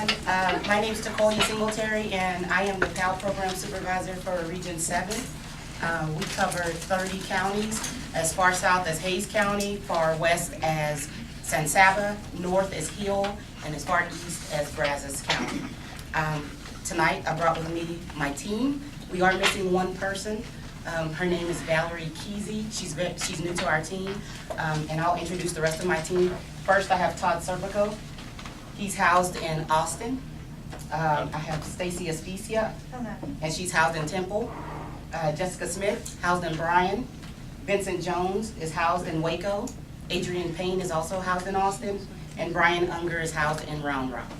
everyone. My name is Tacoya Singletary, and I am the PAL Program Supervisor for Region 7. We cover 30 counties, as far south as Hayes County, far west as San Saba, north as Hill, and as far east as Brazos County. Tonight, I brought with me my team. We are missing one person. Her name is Valerie Kesey. She's new to our team, and I'll introduce the rest of my team. First, I have Todd Serpico. He's housed in Austin. I have Stacy Aspicia, and she's housed in Temple. Jessica Smith, housed in Bryan. Vincent Jones is housed in Waco. Adrian Payne is also housed in Austin. And Brian Unger is housed in Round Rock.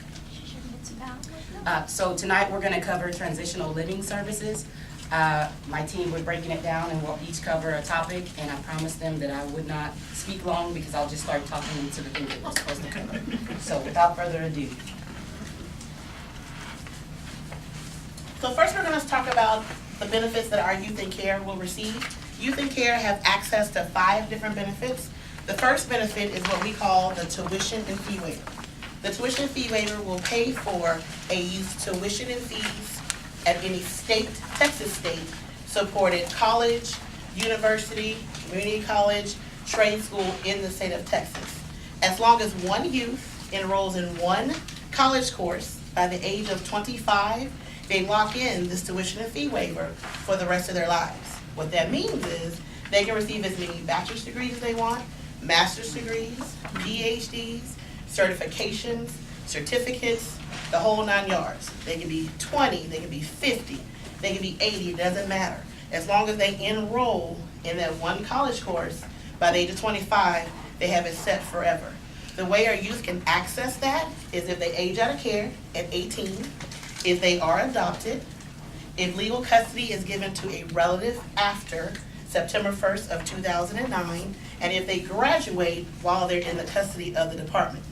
So tonight we're going to cover transitional living services. My team, we're breaking it down, and we'll each cover a topic, and I promised them that I would not speak long because I'll just start talking into the things that we're supposed to cover. So without further ado. So first we're going to talk about the benefits that our youth in care will receive. Youth in care have access to 5 different benefits. The first benefit is what we call the tuition and fee waiver. The tuition and fee waiver will pay for a youth's tuition and fees at any state, Texas state, supported college, university, community college, trade school in the state of Texas. As long as one youth enrolls in one college course by the age of 25, they lock in this tuition and fee waiver for the rest of their lives. What that means is they can receive as many bachelor's degrees as they want, master's degrees, PhDs, certifications, certificates, the whole 9 yards. They can be 20, they can be 50, they can be 80, it doesn't matter. As long as they enroll in that one college course by the age of 25, they have it set forever. The way our youth can access that is if they age out of care at 18, if they are adopted, if legal custody is given to a relative after September 1st of 2009, and if they graduate while they're in the custody of the department.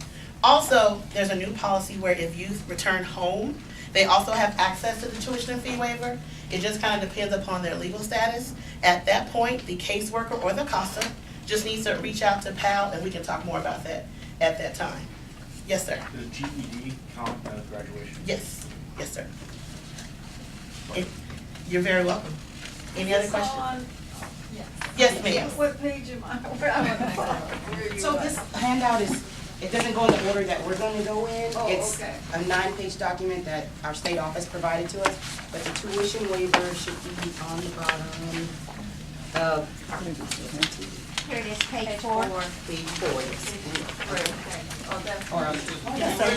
Also, there's a new policy where if youth return home, they also have access to the tuition and fee waiver. It just kind of depends upon their legal status. At that point, the caseworker or the CASA just needs to reach out to PAL, and we can talk more about that at that time. Yes, sir. Does GED count as graduation? Yes, yes, sir. You're very welcome. Any other questions? Yes, ma'am. What page am I? Where am I? So this handout it doesn't go in the order that we're going to go in. Oh, it's okay. a 9-page document that our state office provided to us, but the tuition waiver should be on the bottom of Here it is, page 4. page 4. Okay. Oh, that's. Or, Yes, sir.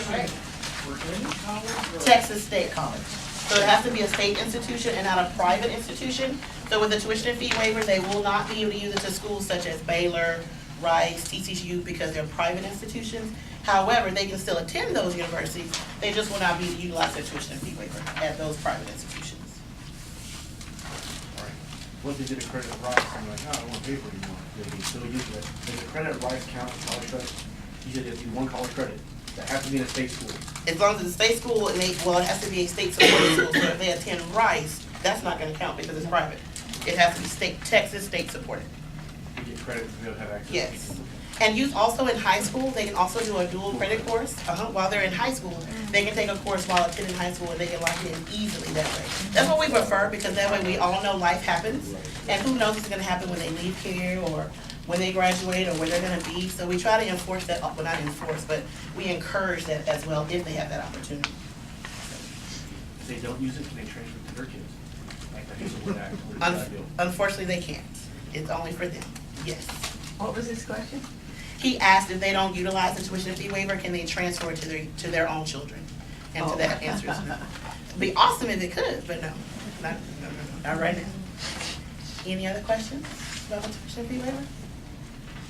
Texas State College. So it has to be a state institution and not a private institution. So with the tuition and fee waiver, they will not be able to use it to schools such as Baylor, Rice, TCU, because they're private institutions. However, they can still attend those universities. They just will not be able to utilize their tuition and fee waiver at those private institutions. All right. What they did a credit Rice, I'm like, I don't want to pay for it anymore. They can still use it. Does the credit Rice count as college credit? You said there's one college credit. That has to be in a state school. As long as it's a state school, and it has to be a state supported school. So if they attend Rice, that's not going to count because it's private. It has to be Texas state supported. You get credit if they'll have access. Yes. And youth also in high school, they can also do a dual credit course. While they're in high school, they can take a course while attending high school, and they can lock it in easily that way. That's what we prefer, because that way we all know life happens, and who knows what's going to happen when they leave care or when they graduate or where they're going to be. So we try to enforce that, well, not enforce, but we encourage that as well if they have that opportunity. If they don't use it, can they transfer it to their kids? Like that is what that deal. Unfortunately, they can't. It's only for them. Yes. What was his question? He asked if they don't utilize the tuition fee waiver, can they transfer it to their own children? And to that answer is no. It'd be awesome if it could, but no, not right now. Any other questions about the tuition fee waiver?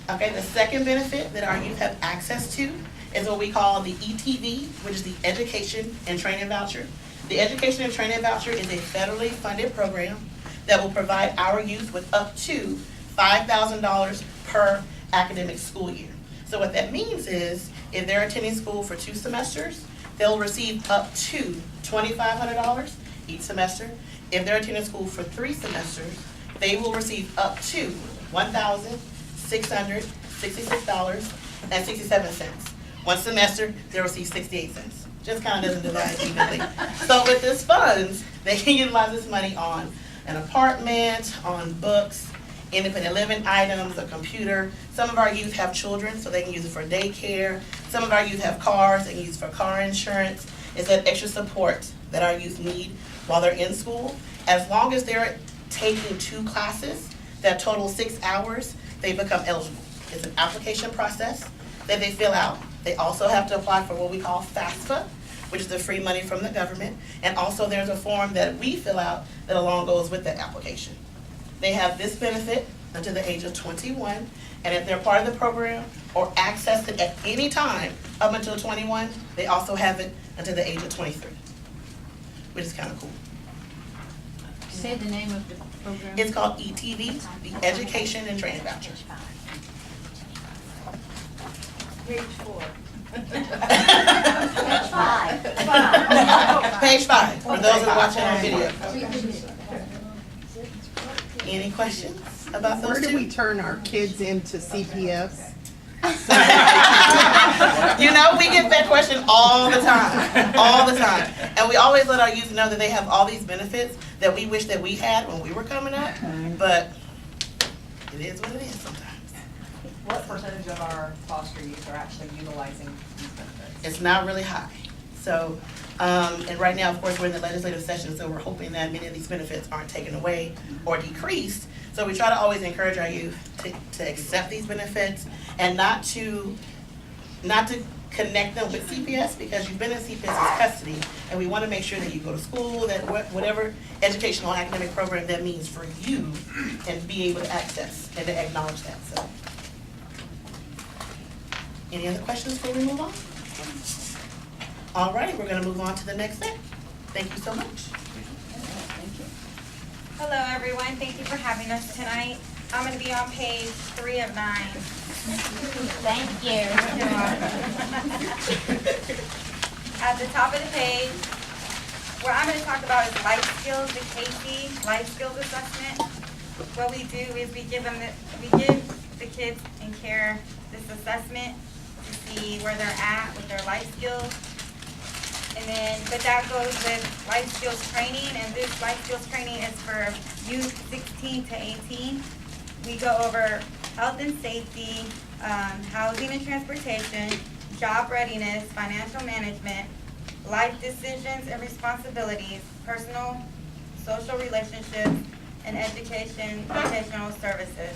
Okay, the second benefit that our youth have access to is what we call the ETV, which is the Education and Training Voucher. The Education and Training Voucher is a federally funded program that will provide our youth with up to $5,000 per academic school year. So what that means is, if they're attending school for 2 semesters, they'll receive up to $2,500 each semester. If they're attending school for 3 semesters, they will receive up to $1,666.67. One semester, they'll receive 68 cents. just kind of doesn't divide evenly. So with this funds, they can utilize this money on an apartment, on books, independent living items, a computer. Some of our youth have children, so they can use it for daycare. Some of our youth have cars, they can use it for car insurance. It's that extra support that our youth need while they're in school. As long as they're taking 2 classes that total 6 hours, they become eligible. It's an application process that they fill out. They also have to apply for what we call FAFSA, which is the free money from the government. And also there's a form that we fill out that along goes with that application. They have this benefit until the age of 21, and if they're part of the program or access it at any time up until 21, they also have it until the age of 23, which is kind of cool. Say the name of the program. It's called ETV, the Education and Training Voucher. Page 4. Page 5, for those who are watching on video. Any questions about those Where do we two? turn our kids into CPS? You know, we get that question all the time. And we always let our youth know that they have all these benefits that we wish that we had when we were coming up, but it is what it is sometimes. What percentage of our foster youth are actually utilizing these benefits? It's not really high. So, and right now, of course, we're in the legislative session, so we're hoping that many of these benefits aren't taken away or decreased. So we try to always encourage our youth to accept these benefits and not to connect them with CPS, because you've been in CPS's custody, and we want to make sure that you go to school, that whatever educational academic program that means for you, and be able to access and to acknowledge that, so. Any other questions before we move on? All righty, we're gonna move on to the next set. Thank you so much. Hello, everyone. Thank you for having us tonight. I'm going to be on page 3 of 9. Thank you. At the top of the page, what I'm going to talk about is life skills, the CASA life skills assessment. What we do is we give the kids in care this assessment to see where they're at with their life skills. And then, but that goes with life skills training, and this life skills training is for youth 16 to 18. We go over health and safety, housing and transportation, job readiness, financial management, life decisions and responsibilities, personal, social relationships, and educational services.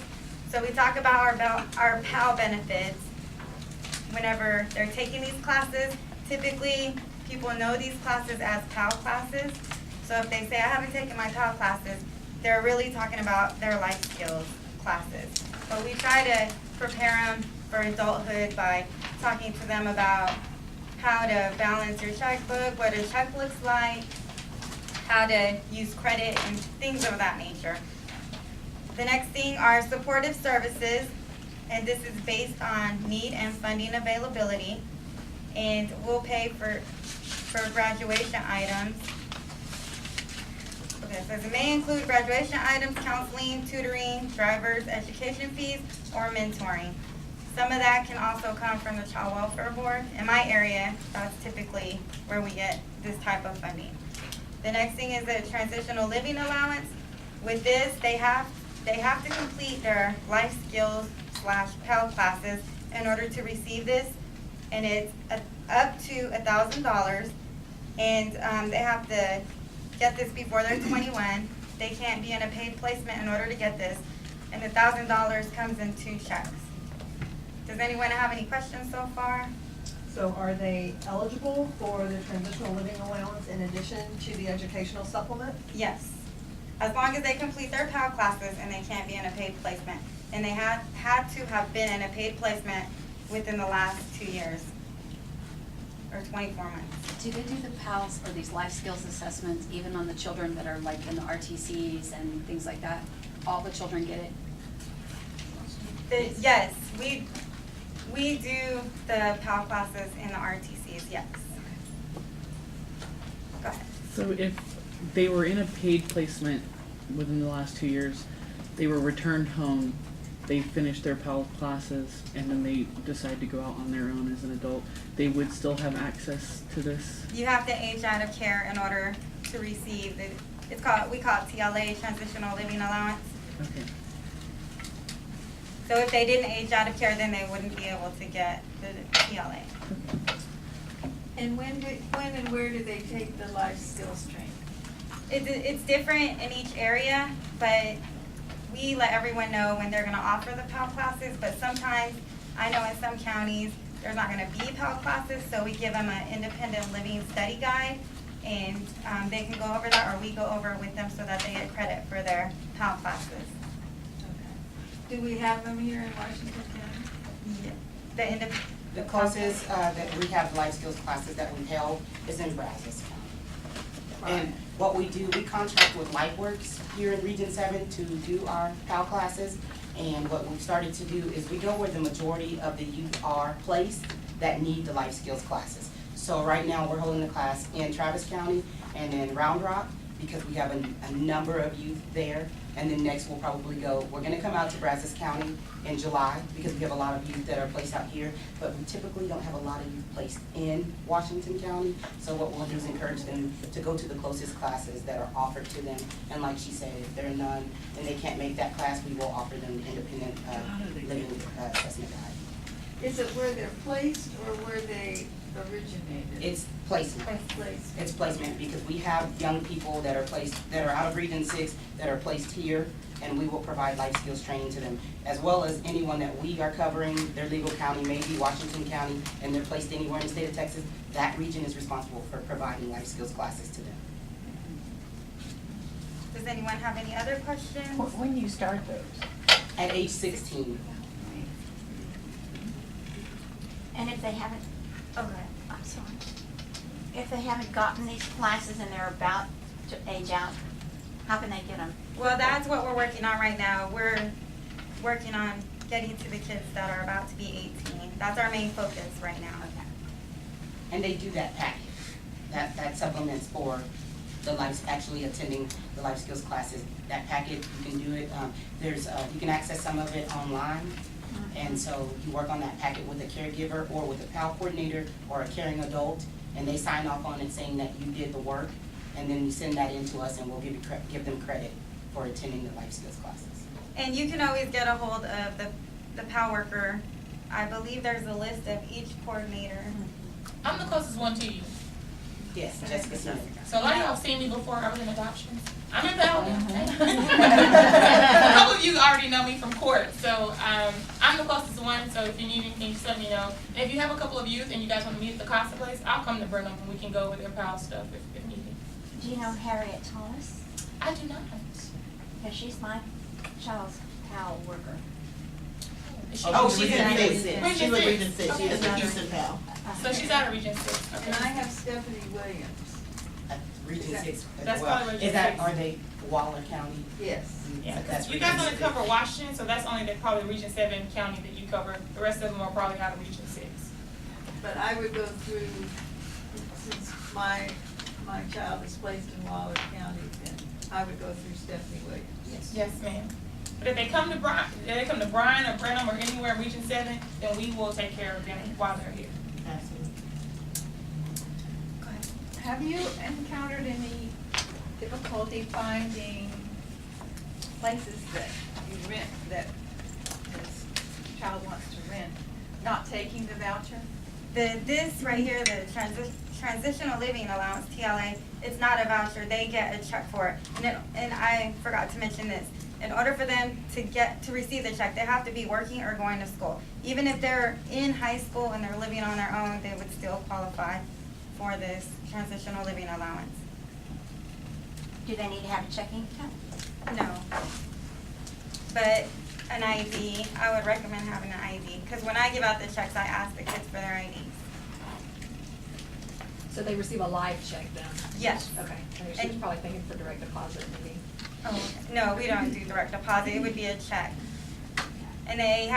So we talk about our PAL benefits whenever they're taking these classes. Typically, people know these classes as PAL classes. So if they say, I haven't taken my PAL classes, they're really talking about their life skills classes. But we try to prepare them for adulthood by talking to them about how to balance your checkbook, what a check looks like, how to use credit, and things of that nature. The next thing are supportive services, and this is based on need and funding availability. And we'll pay for graduation items. Okay, so it may include graduation items, counseling, tutoring, driver's education fees, or mentoring. Some of that can also come from the Child Welfare Board. In my area, that's typically where we get this type of funding. The next thing is the transitional living allowance. With this, they have to complete their life skills / Pell classes in order to receive this, and it's up to $1,000, and they have to get this before they're 21. They can't be in a paid placement in order to get this, and the $1,000 comes in 2 checks. Does anyone have any questions so far? So are they eligible for the transitional living allowance in addition to the educational supplement? Yes, as long as they complete their Pell classes and they can't be in a paid placement. And they had to have been in a paid placement within the last 2 years, or 24 months. Do they do the PALS or these life skills assessments even on the children that are like in the RTCs and things like that? All the children get it? Yes, we do the Pell classes in the RTCs, yes. Go ahead. So if they were in a paid placement within the last 2 years, they were returned home, they finish their PAL classes and then they decide to go out on their own as an adult, they would still have access to this? You have to age out of care in order to receive the, we call it TLA, Transitional Living Allowance. Okay. So if they didn't age out of care, then they wouldn't be able to get the TLA. And when and where do they take the life skills training? It's different in each area, but we let everyone know when they're gonna offer the PAL classes, but sometimes, I know in some counties, there's not gonna be PAL classes, so we give them an independent living study guide, and they can go over that, or we go over it with them so that they get credit for their PAL classes. Okay. Do we have them here in Washington County? Yeah. The closest that we have life skills classes that we've held is in Brazos County. And what we do, we contract with LifeWorks here in Region 7 to do our PAL classes. And what we've started to do is we go where the majority of the youth are placed that need the life skills classes. So right now, we're holding the class in Travis County and in Round Rock because we have a number of youth there. And then next, we'll probably go, we're gonna come out to Brazos County in July because we have a lot of youth that are placed out here, but we typically don't have a lot of youth placed in Washington County. So what we'll do is encourage them to go to the closest classes that are offered to them. And like she said, if there are none and they can't make that class, we will offer them independent living assessment guide. Is it where they're placed or where they originated? It's placement. Placed. It's placement because we have young people that are placed, that are out of Region 6, that are placed here, and we will provide life skills training to them, as well as anyone that we are covering, their legal county, maybe Washington County, and they're placed anywhere in the state of Texas, that region is responsible for providing life skills classes to them. Does anyone have any other questions? When do you start those? At age 16. And if they haven't, Okay. I'm sorry, if they haven't gotten these classes and they're about to age out, how can they get them? Well, that's what we're working on right now. We're working on getting to the kids that are about to be 18. That's our main focus right now. And they do that package, that supplements for the life, actually attending the life skills classes. That package, you can do it, you can access some of it online. And so you work on that packet with a caregiver or with a PAL coordinator or a caring adult, and they sign off on it saying that you did the work, and then you send that in to us and we'll give them credit for attending the life skills classes. And you can always get a hold of the PAL worker. I believe there's a list of each coordinator. I'm the closest one to you. Yes, Jessica Smith. So a lot of y'all have seen me before. I was in adoption. I'm in PAL. A couple of you already know me from court. So I'm the closest one. So if you need anything, just let me know. And if you have a couple of youth and you guys want to meet at the CASA place, I'll come to Burnham and we can go over their PAL stuff if needed. Do you know Harriet Thomas? I do not. Yeah, she's my child's PAL worker. Is she- Oh, she's she's in in Region Region 6. She's with Region 6. She Okay. is a Houston pal. So she's out of Region 6. Okay. And I have Stephanie Williams. Region 6 That's as well. probably Region Is that, 6. are they Waller County? Yes. Yeah, That's you guys Region only 6. cover Washington, so that's only probably Region 7 county that you cover. The rest of them are probably out of Region 6. But I would go through, since my child is placed in Waller County, then I would go through Stephanie Williams. Yes, ma'am. But if they come to Bryan or Brenham or anywhere in Region 7, then we will take care of them while they're here. Absolutely. Go ahead. Have you encountered any difficulty finding places that you rent, that this child wants to rent, not taking the voucher? This right here, the Transitional Living Allowance, TLA, it's not a voucher. They get a check for it. And I forgot to mention this. In order for them to receive the check, they have to be working or going to school. Even if they're in high school and they're living on their own, they would still qualify for this Transitional Living Allowance. Do they need to have a checking account? No. But an ID, I would recommend having an ID, because when I give out the checks, I ask the kids for their IDs. So they receive a live check then? Yes. Okay, and she's probably thinking for direct deposit maybe. Oh, okay. No, we don't do direct deposit, it would be a check. And they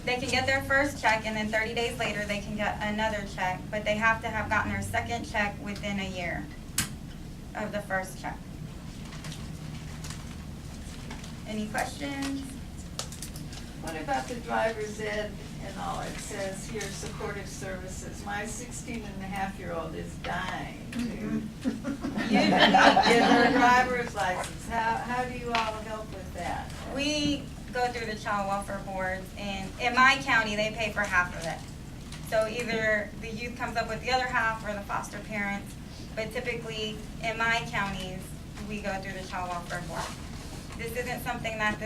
can get their first check, and then 30 days later, they can get another check, but they have to have gotten their second check within a year of the first check. Any questions? What about the driver's ed and all? It says here, supportive services. My 16-and-a-half-year-old is dying to get her driver's license. How do you all help with that? We go through the child welfare boards, and in my county, they pay for half of it. So either the youth comes up with the other half or the foster parents, but typically in my counties, we go through the child welfare board. This isn't something that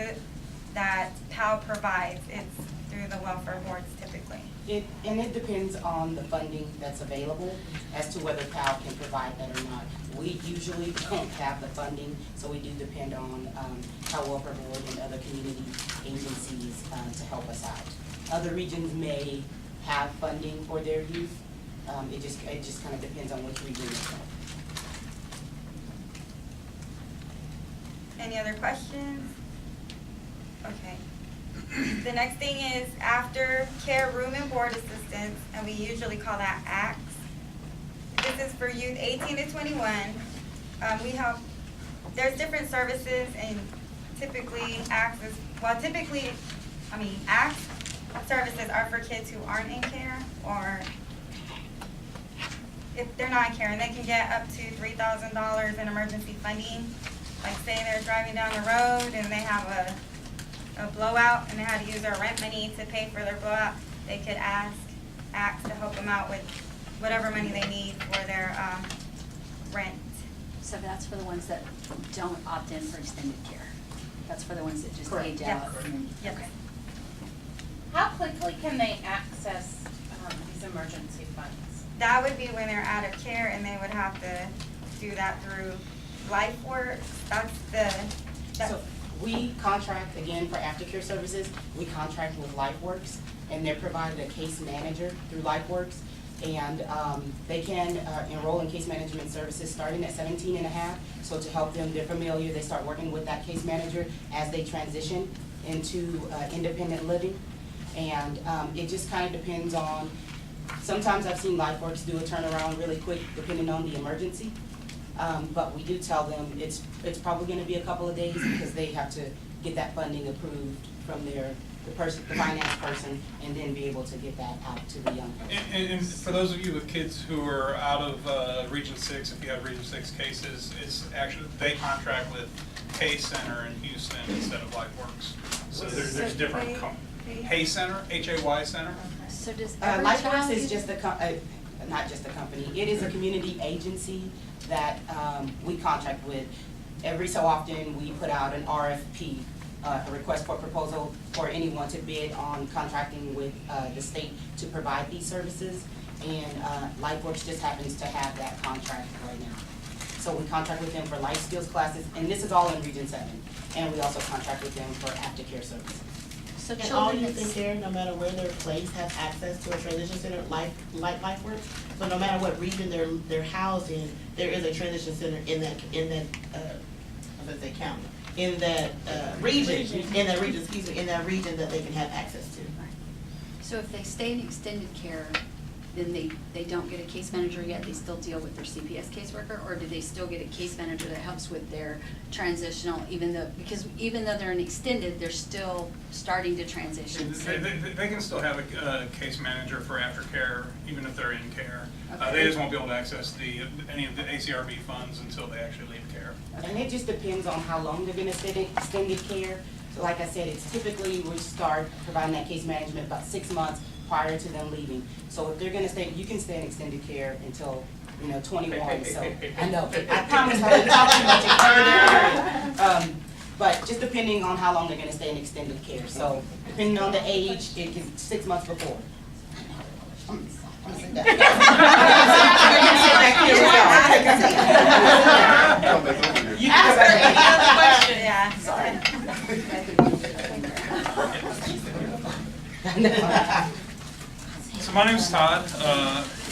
PAL provides, it's through the welfare boards typically. It depends on the funding that's available as to whether PAL can provide that or not. We usually don't have the funding, so we do depend on PAL Welfare Board and other community agencies to help us out. Other regions may have funding for their youth. It just kind of depends on which region it's from. Any other questions? Okay. The next thing is aftercare room and board assistance, and we usually call that ACTS. This is for youth 18 to 21. We help, there's different services, and typically ACTS services are for kids who aren't in care, or if they're not in care, and they can get up to $3,000 in emergency funding. Like say they're driving down the road and they have a blowout and they had to use their rent money to pay for their blowout, they could ask ACTS to help them out with whatever money they need for their rent. So that's for the ones that don't opt in for extended care. That's for the ones that just age out. Yes. and then- Yes. Okay. How quickly can they access these emergency funds? That would be when they're out of care, and they would have to do that through LifeWorks. So we contract, again, for aftercare services, we contract with LifeWorks, and they're provided a case manager through LifeWorks. And they can enroll in case management services starting at 17 and a half. So to help them, they're familiar, they start working with that case manager as they transition into independent living. And it just kind of depends on, sometimes I've seen LifeWorks do a turnaround really quick depending on the emergency. But we do tell them it's probably gonna be a couple of days because they have to get that funding approved from the finance person, and then be able to get that out to the young person. And for those of you with kids who are out of Region 6, if you have Region 6 cases, it's actually, they contract with Hay Center in Houston instead of LifeWorks. So there's different, Hay Center, Hay Center. So does every LifeWorks child is get- just not just a company, it is a community agency that we contract with. Every so often, we put out an RFP, a request for proposal for anyone to bid on contracting with the state to provide these services. And LifeWorks just happens to have that contract right now. So we contract with them for life skills classes, and this is all in Region 7. And we also contract with them for aftercare services. So And all children youth in care, no matter where they're placed, have access to a transition center like LifeWorks. So no matter what region they're housed in, there is a transition center in that county, in that region that they can have access to. So if they stay in extended care, then they don't get a case manager yet, they still deal with their CPS caseworker, or do they still get a case manager that helps with their transitional, because even though they're in extended, they're still starting to transition? So- They can still have a case manager for aftercare, even if they're in care. Okay. They just won't be able to access any of the ACRB funds until they actually leave care. And it just depends on how long they're gonna stay in extended care. So like I said, it's typically, we start providing that case management about 6 months prior to them leaving. So if they're gonna stay, you can stay in extended care until, 21, so, I know, I promise I won't talk too much further. But just depending on how long they're gonna stay in extended care. So depending on the age, it can 6 months before. I'm gonna sit down. You can Ask her any other question. Yeah. Sorry. So my name's Todd.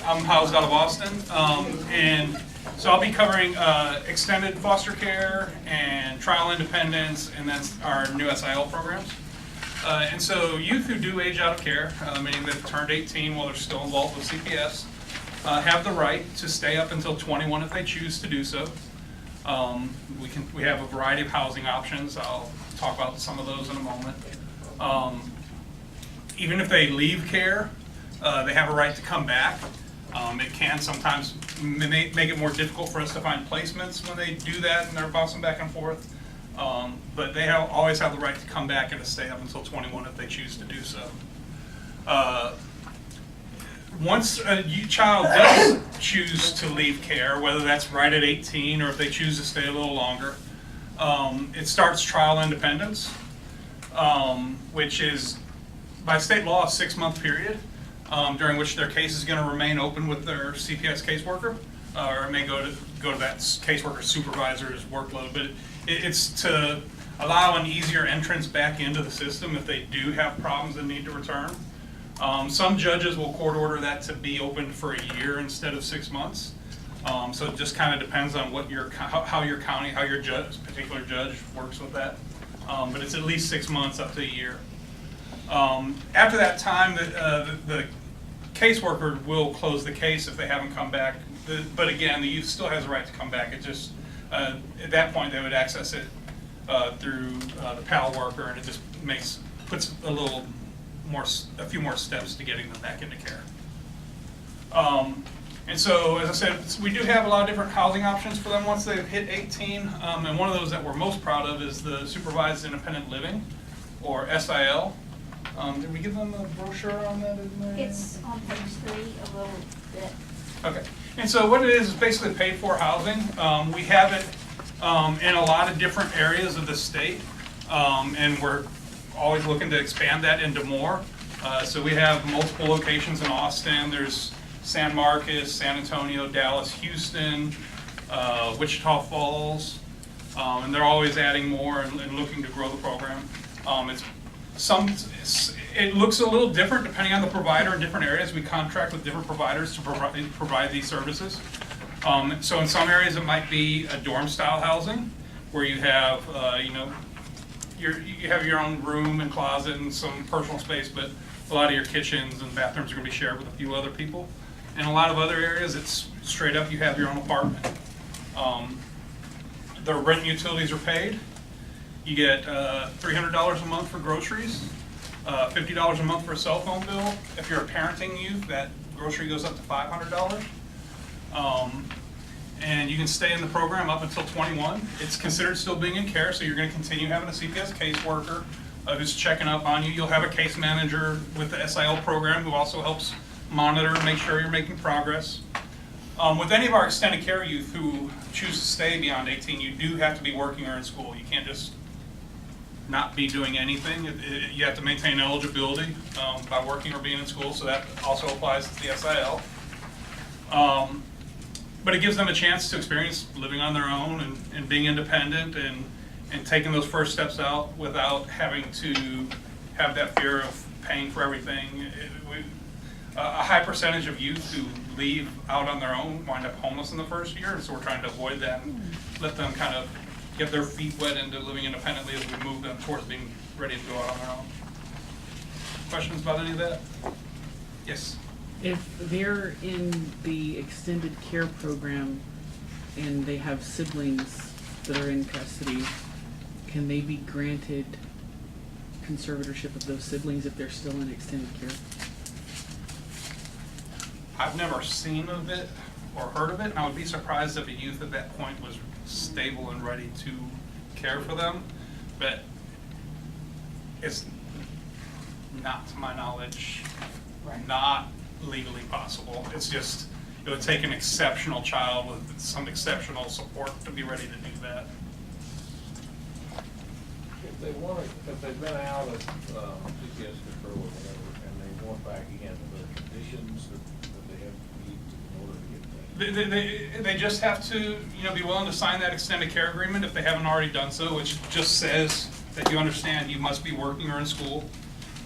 I'm housed out of Austin, and so I'll be covering extended foster care and trial independence, and that's our new SIL programs. And so youth who do age out of care, meaning they've turned 18 while they're still involved with CPS, have the right to stay up until 21 if they choose to do so. We have a variety of housing options. I'll talk about some of those in a moment. Even if they leave care, they have a right to come back. It can sometimes make it more difficult for us to find placements when they do that and they're bouncing back and forth. But they always have the right to come back and to stay up until 21 if they choose to do so. Once a child does choose to leave care, whether that's right at 18 or if they choose to stay a little longer, it starts trial independence, which is by state law a 6-month period during which their case is going to remain open with their CPS caseworker, or it may go to that caseworker supervisor's workload. But it's to allow an easier entrance back into the system if they do have problems and need to return. Some judges will court order that to be open for a year instead of 6 months. So it just kind of depends on what how your county, how your particular judge works with that. But it's at least 6 months up to a year. After that time, the caseworker will close the case if they haven't come back. But again, the youth still has a right to come back. It just, at that point, they would access it through the PAL worker, and it just puts a few more steps to getting them back into care. And so, as I said, we do have a lot of different housing options for them once they've hit 18. And one of those that we're most proud of is the Supervised Independent Living, or SIL. Did we give them a brochure on that? It's on page 3 a little bit. Okay. And so what it is basically paid for housing. We have it in a lot of different areas of the state, and we're always looking to expand that into more. So we have multiple locations in Austin. There's San Marcos, San Antonio, Dallas, Houston, Wichita Falls, and they're always adding more and looking to grow the program. It looks a little different depending on the provider in different areas. We contract with different providers to provide these services. So in some areas it might be a dorm-style housing where you have, you have your own room and closet and some personal space, but a lot of your kitchens and bathrooms are going to be shared with a few other people. In a lot of other areas, it's straight up you have your own apartment. The rent and utilities are paid. You get $300 a month for groceries, $50 a month for a cell phone bill. If you're a parenting youth, that grocery goes up to $500. And you can stay in the program up until 21. It's considered still being in care, so you're going to continue having a CPS caseworker who's checking up on you. You'll have a case manager with the SIL program who also helps monitor and make sure you're making progress. With any of our extended care youth who choose to stay beyond 18, you do have to be working or in school. You can't just not be doing anything. You have to maintain eligibility by working or being in school, so that also applies to the SIL. But it gives them a chance to experience living on their own and being independent and taking those first steps out without having to have that fear of paying for everything. A high percentage of youth who leave out on their own wind up homeless in the first year, and so we're trying to avoid that and let them kind of get their feet wet into living independently as we move them towards being ready to go out on their own. Questions about any of that? Yes? If they're in the extended care program and they have siblings that are in custody, can they be granted conservatorship of those siblings if they're still in extended care? I've never seen of it or heard of it, and I would be surprised if a youth at that point was stable and ready to care for them, but it's not, to my knowledge, not legally possible. It's just, it would take an exceptional child with some exceptional support to be ready to do that. If they've been out of CPS control or whatever, and they want back in, are there conditions that they have to meet in order to get back? They just have to, be willing to sign that extended care agreement if they haven't already done so, which just says that you understand you must be working or in school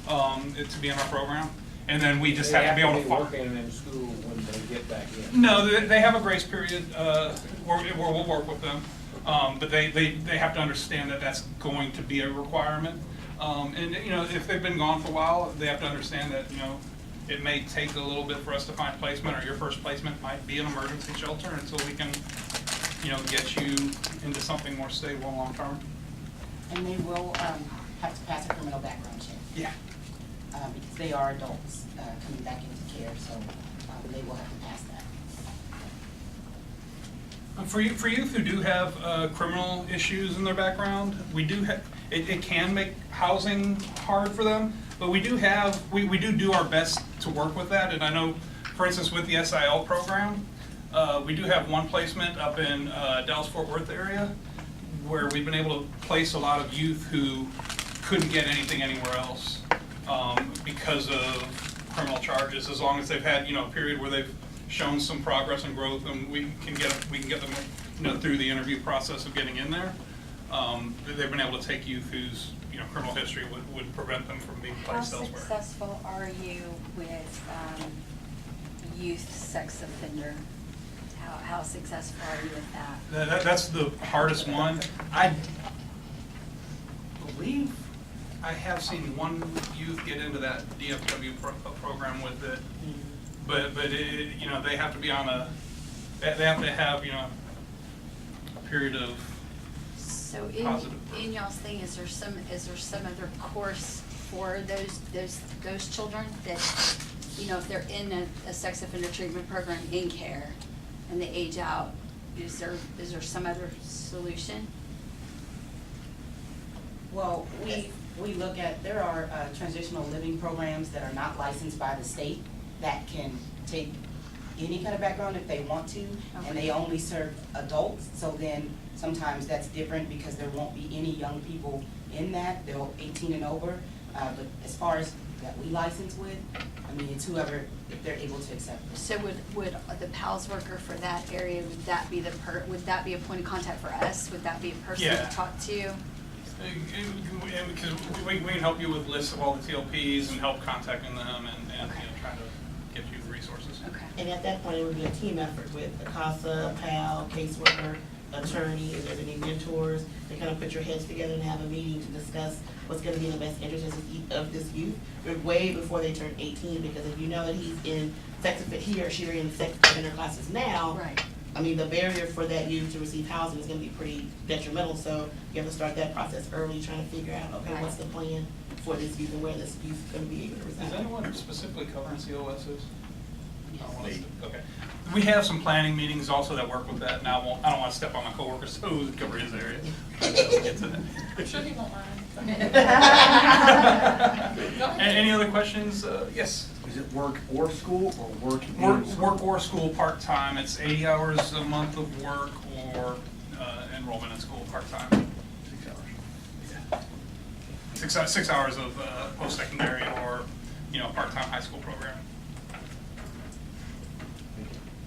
to be in our program. And then we just have to be able to They have to be working in school when they get back in? No, they have a grace period where we'll work with them. But they have to understand that that's going to be a requirement. And if they've been gone for a while, they have to understand that it may take a little bit for us to find placement, or your first placement might be an emergency shelter until we can get you into something more stable and long term. And they will have to pass a criminal background check. Yeah. Because they are adults coming back into care, so they will have to pass that. For youth who do have criminal issues in their background, we do have, it can make housing hard for them, but we do have, we do our best to work with that. And I know, for instance, with the SIL program, we do have one placement up in Dallas-Fort Worth area where we've been able to place a lot of youth who couldn't get anything anywhere else because of criminal charges, as long as they've had, a period where they've shown some progress and growth, and we can get them, through the interview process of getting in there. They've been able to take youth whose, criminal history would prevent them from being placed elsewhere. How successful are you with youth sex offender? How successful are you with that? That's the hardest one. I believe I have seen one youth get into that DFW program with it, but it, they have to be on they have to have a period of So positive. in y'all's thing, is there some other course for those children that, if they're in a sex offender treatment program in care and they age out, is there some other solution? Well, we look at, there are transitional living programs that are not licensed by the state that can take any kind of background if they want to, and they only serve adults. So then sometimes that's different because there won't be any young people in that. They're 18 and over. But as far as that we license with, it's whoever, if they're able to accept it. So would the PALS worker for that area, would that be a point of contact for us? Would that be a person Yeah. to talk to? Because we can help you with lists of all the TLPs and help contacting them and trying to get you the resources. Okay. And at that point, it would be a team effort with the CASA, PAL, caseworker, attorney, if there's any mentors, to kind of put your heads together and have a meeting to discuss what's gonna be in the best interest of this youth, way before they turn 18, because if you know that he or she are in sex offender classes now, Right. the barrier for that youth to receive housing is gonna be pretty detrimental, so you have to start that process early, trying to figure out, okay, what's the plan for this youth and where this youth is gonna be able to reside. Is anyone specifically covering COSs? Okay. We have some planning meetings also that work with that, and I don't want to step on my coworker's toes and cover his area. We'll get to that. I'm sure he won't mind. Any other questions? Yes? Is it work or school or work? Work or school part-time. It's 80 hours a month of work or enrollment in school part-time. 6 hours. Yeah. 6 hours of post-secondary or, part-time high school program.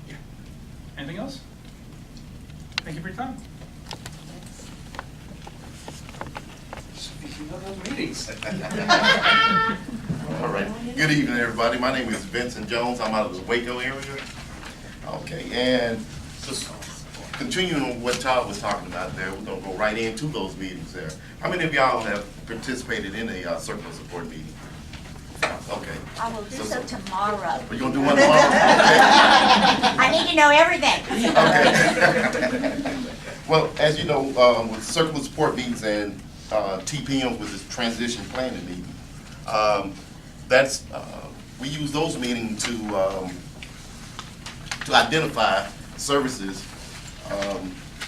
Yeah. Anything else? Thank you for your time. Speaking of those meetings. All right. Good evening, everybody. My name is Vincent Jones. I'm out of the Waco area. Okay, and just continuing on what Todd was talking about there, we're gonna go right into those meetings there. How many of y'all have participated in a circle support meeting? Okay. I will do so tomorrow. Are you gonna do one tomorrow? Okay. I need to know everything. Okay. Well, as you know, with circle support meetings and TPM with this transition planning meeting, we use those meetings to identify services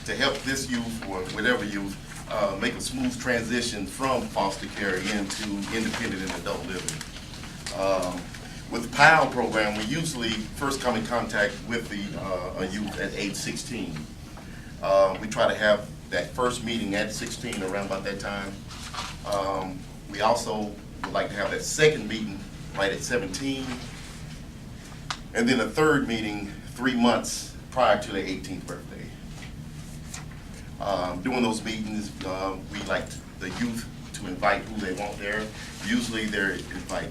to help this youth or whatever youth make a smooth transition from foster care into independent and adult living. With the PAL program, we usually first come in contact with a youth at age 16. We try to have that first meeting at 16, around about that time. We also would like to have that second meeting right at 17, and then a third meeting 3 months prior to their 18th birthday. During those meetings, we like the youth to invite who they want there. Usually they invite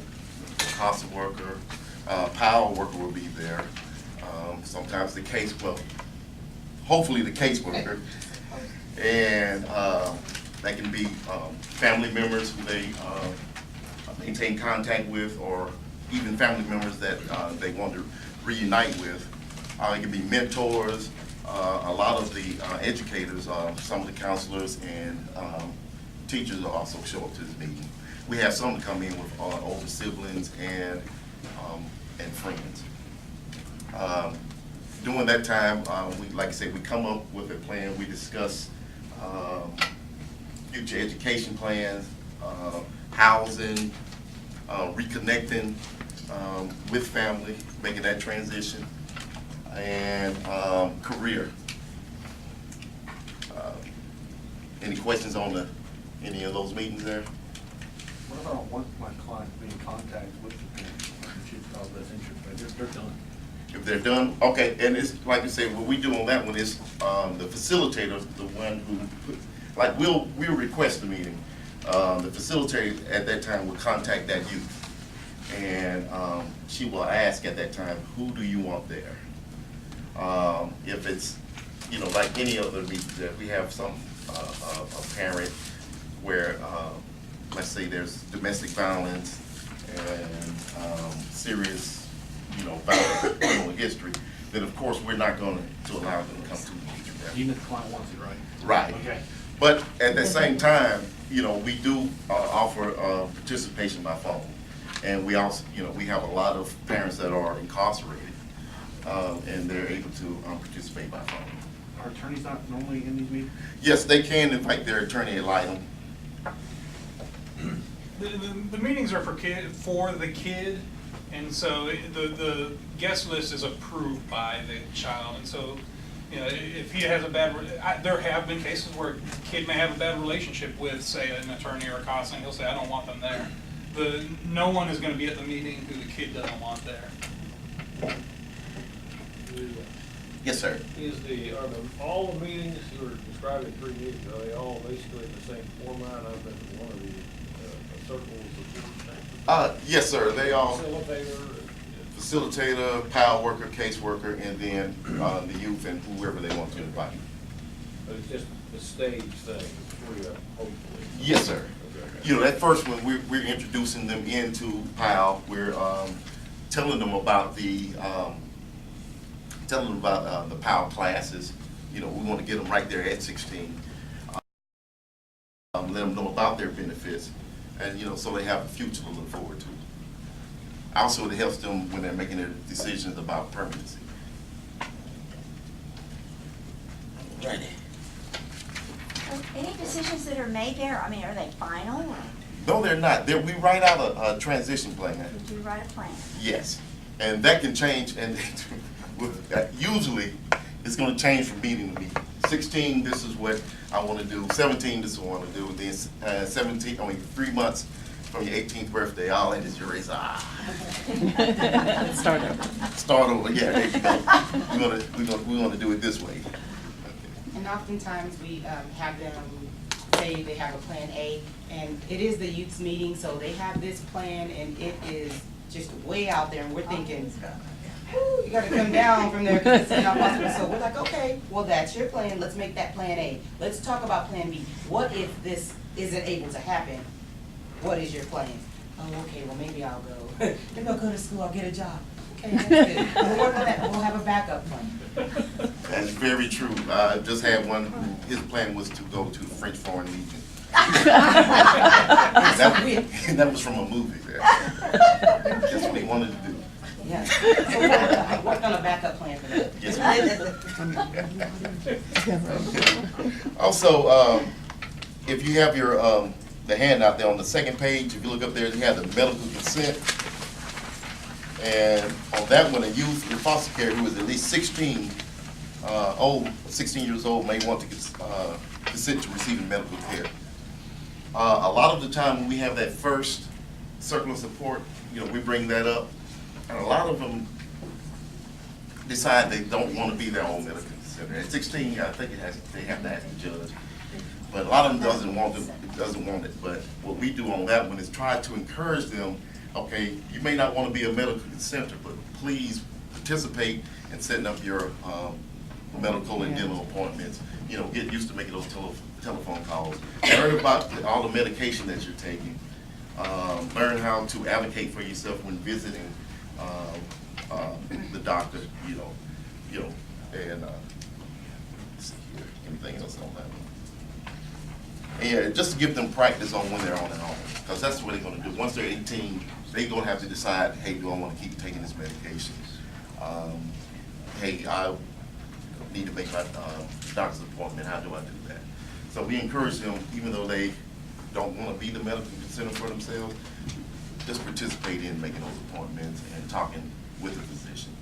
the CASA worker, PAL worker will be there. Sometimes hopefully the caseworker. And that can be family members who they maintain contact with, or even family members that they want to reunite with. It can be mentors, a lot of the educators, some of the counselors, and teachers will also show up to this meeting. We have some to come in with older siblings and friends. During that time, we, like I said, we come up with a plan. We discuss future education plans, housing, reconnecting with family, making that transition, and career. Any questions on any of those meetings there? What if I don't want my client to be in contact with the parents? Cause that's interesting, they're done. If they're done, okay, and it's, like I say, what we do on that one is, the facilitator, the one who, like, we'll request the meeting. The facilitator at that time will contact that youth. And, she will ask at that time, who do you want there? If it's, you know, like any other meeting, that we have some, a parent where, let's say there's domestic violence and, serious, you know, violent criminal history, then of course we're not going to allow them to come to the meeting. Even if the client wants it, right? Right. Okay. But at the same time, you know, we do offer participation by phone. And we also, you know, we have a lot of parents that are incarcerated, and they're able to participate by phone. Are attorneys not normally in these meetings? Yes, they can invite their attorney ad litem. The meetings are for the kid, and so the guest list is approved by the child, and so, you know, if he has a bad, there have been cases where a kid may have a bad relationship with, say, an attorney or a CASA, and he'll say, I don't want them there. No one is gonna be at the meeting who the kid doesn't want there. Yes, sir. Are all the meetings you were describing, 3 meetings, are they all basically the same format? I've been to one of the circles of Yes, sir, they all, facilitator. facilitator, PAL worker, caseworker, and then the youth and whoever they want to invite. But it's just the stage thing, free up, hopefully. Yes, sir. Okay. You know, that first one, we're introducing them into PAL. We're telling them about the PAL classes. You know, we want to get them right there at 16. Let them know about their benefits, and you know, so they have a future to look forward to. Also, it helps them when they're making their decisions about permanency. Ready. Any decisions that are made there, I mean, are they final? Or No, they're not. We write out a transition plan. did you write a plan? Yes, and that can change, and usually it's going to change from meeting to meeting. 16, this is what I want to do. 17, this is what I want to do. Then 17, 3 months from your 18th birthday, all that is your race. Start over. Start over. Yeah, there you go. We want to do it this way. And oftentimes we have them say they have a plan A, and it is the youth's meeting, so they have this plan, and it is just way out there, and we're thinking, whoo, you gotta come down from there, 'cause it's not possible. So we're like, okay, well, that's your plan, let's make that plan A. Let's talk about plan B. What if this isn't able to happen? What is your plan? Oh, okay, well, maybe I'll go. Maybe I'll go to school, I'll get a job. Okay, that's good. We'll work on that, we'll have a backup plan. That's very true. I just had one, his plan was to go to the French Foreign Legion. that was from a movie. That's what he wanted to do. Yeah, so we'll work on a backup plan for that. Yes, also, if you have your the handout there on the second page, if you look up there, they have the medical consent. And on that one, a youth in foster care who is at least 16 years old may want to consent to receiving medical care. A lot of the time when we have that first circle of support, you know, we bring that up, and a lot of them decide they don't want to be their own medical consent. At 16, I think they have to ask the judge. But a lot of them doesn't want it. But what we do on that one is try to encourage them. Okay, you may not want to be a medical consenter, but please participate in setting up your medical and dental appointments. You know, get used to making those telephone calls. Learn about all the medication that you're taking. Learn how to advocate for yourself when visiting the doctor. You know, and let's see here. Anything else on that one? And just to give them practice on when they're on their own, because that's what they're gonna do. Once they're 18, they're gonna have to decide, hey, do I wanna keep taking this medication? Hey, I need to make my doctor's appointment, how do I do that? So we encourage them, even though they don't wanna be the medical consultant for themselves, just participate in making those appointments and talking with the physician.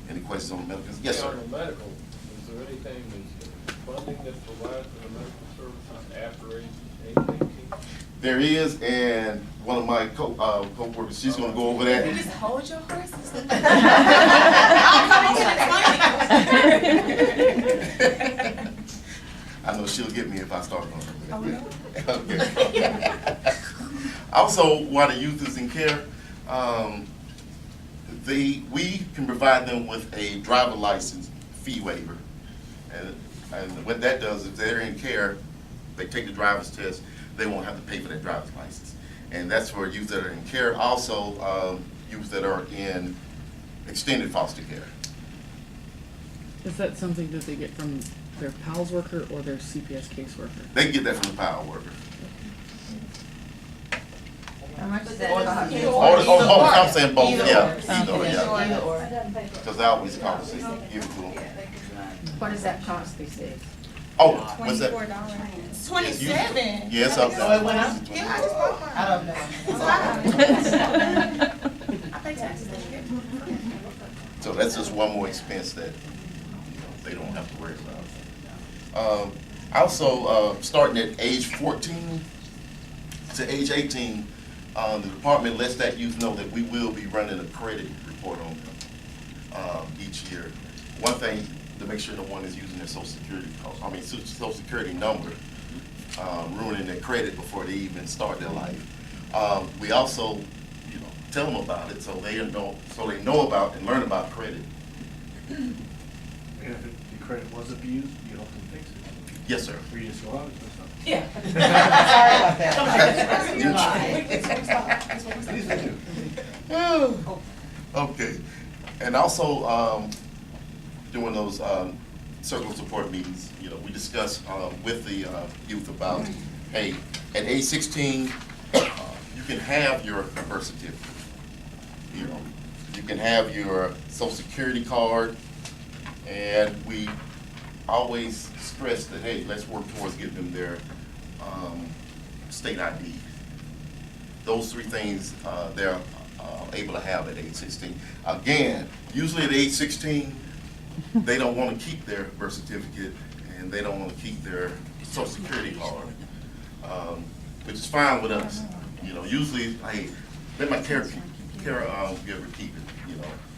Any questions on the medical? Yes, sir. On the medical, is there anything that's funding that's provided for the medical services after age 18? There is, and one of my co-workers, she's gonna go over that. Just hold your horses. I know she'll get me if I start on her. Okay. Also, while the youth is in care, we can provide them with a driver license fee waiver. And what that does, if they're in care, they take the driver's test, they won't have to pay for that driver's license. And that's for youth that are in care, also youth that are in extended foster care. Is that something that they get from their PALS worker or their CPS caseworker? They get that from the power worker. How much is that? I'm saying both, Either yeah. or. Either or, yeah. Because I always compensate, give it to them. What does that cost these days? Oh, what's that? $27. 27. Yes, up there. So it went up? Yeah, I just bought mine. I don't know. I pay taxes. So that's just one more expense that they don't have to worry about. Also, starting at age 14 to age 18, the department lets that youth know that we will be running a credit report on them each year. One thing to make sure no one is using their social security number, ruining their credit before they even start their life. We also, tell them about it so they know about and learn about credit. And if the credit was abused, you help them fix it. Yes, sir. Or you just go out and do something. Yeah. Sorry about that. Okay, and also during those circle support meetings, we discuss with the youth about, hey, at age 16, you can have your birth certificate. You can have your social security card, and we always stress that, hey, let's work towards getting them their state ID. Those three things they're able to have at age 16. Again, usually at age 16, they don't want to keep their birth certificate and they don't want to keep their social security card, which is fine with us. Usually, hey, let my caregiver keep it,